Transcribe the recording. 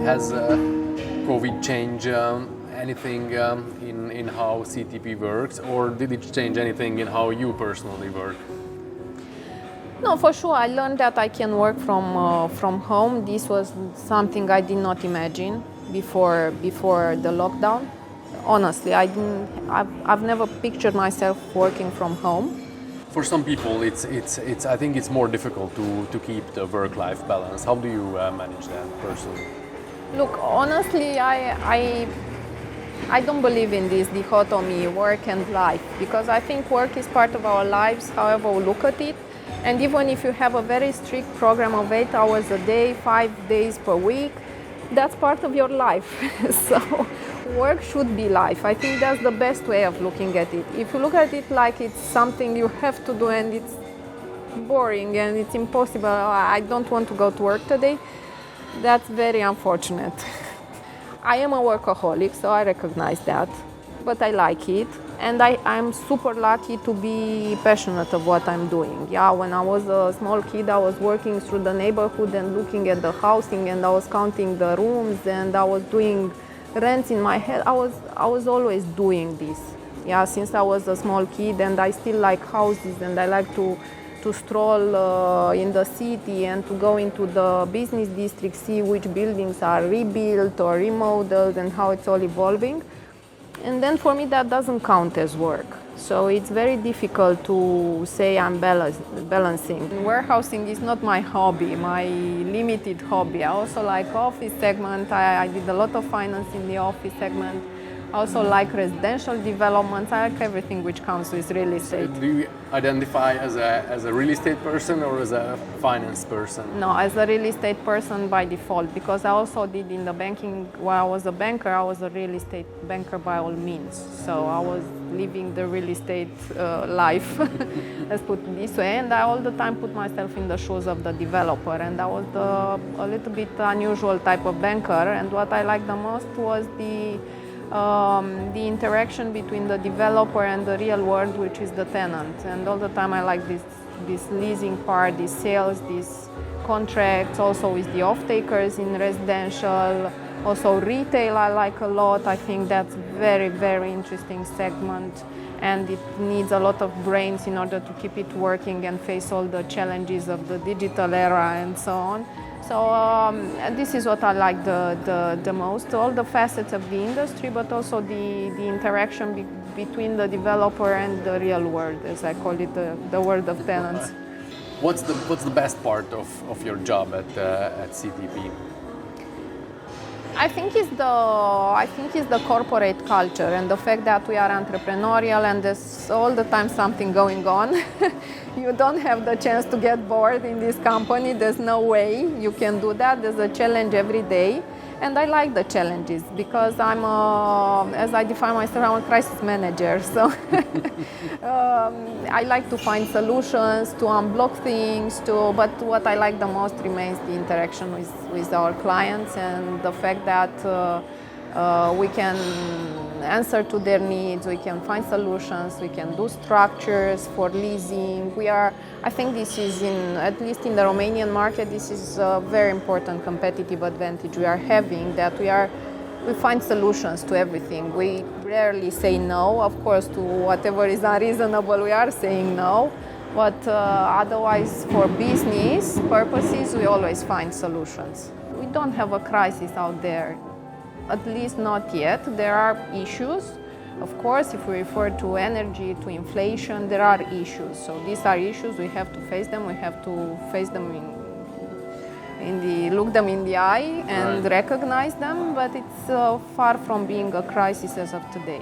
Has COVID changed anything in how CTP works, or did it change anything in how you personally work? No, for sure. I learned that I can work from home. This was something I did not imagine before the lockdown. Honestly, I've never pictured myself working from home. For some people, I think it's more difficult to keep the work-life balance. How do you manage that personally? Look, honestly, I don't believe in this dichotomy, work and life, because I think work is part of our lives, however we look at it. And even if you have a very strict program of 8 hours a day, 5 days per week, that's part of your life. So work should be life. I think that's the best way of looking at it. If you look at it like it's something you have to do and it's boring and it's impossible, I don't want to go to work today, that's very unfortunate. I am a workaholic, so I recognize that, but I like it. And I'm super lucky to be passionate of what I'm doing. Yeah, when I was a small kid, I was working through the neighborhood and looking at the housing, and I was counting the rooms, and I was doing rents in my head. I was always doing this. Yeah, since I was a small kid, and I still like houses, and I like to stroll in the city and to go into the business district, see which buildings are rebuilt or remodeled and how it's all evolving. And then for me that doesn't count as work. So it's very difficult to say I'm balancing. Warehousing is not my hobby, my limited hobby. I also like office segment. I did a lot of finance in the office segment. I also like residential developments. I like everything which comes with real estate. Do you identify as a real estate person or as a finance person? No, as a real estate person by default, because I also did in the banking, while I was a banker, I was a real estate banker by all means. So I was living the real estate life, let's put it this way. And I all the time put myself in the shoes of the developer. And I was a little bit unusual type of banker. And what I liked the most was the interaction between the developer and the real world, which is the tenant. And all the time I like this leasing part, these sales, these contracts, also with the off-takers in residential. Also retail I like a lot. I think that's very, very interesting segment, and it needs a lot of brains in order to keep it working and face all the challenges of the digital era and so on. So this is what I like the most, all the facets of the industry, but also the interaction between the developer and the real world, as I call it, the world of tenants. What's the best part of your job at CTP? I think it's the corporate culture and the fact that we are entrepreneurial and there's all the time something going on. You don't have the chance to get bored in this company. There's no way you can do that. There's a challenge every day. And I like the challenges because as I define myself, I'm a crisis manager. So I like to find solutions, to unblock things, but what I like the most remains the interaction with our clients and the fact that we can answer to their needs, we can find solutions, we can do structures for leasing. I think this is, at least in the Romanian market, this is a very important competitive advantage we are having, that we find solutions to everything. We rarely say no. Of course, to whatever is unreasonable, we are saying no. But otherwise, for business purposes, we always find solutions. We don't have a crisis out there. At least not yet. There are issues. Of course, if we refer to energy, to inflation, there are issues. So these are issues, we have to face them. We have to face them look them in the eye and recognize them, but it's far from being a crisis as of today.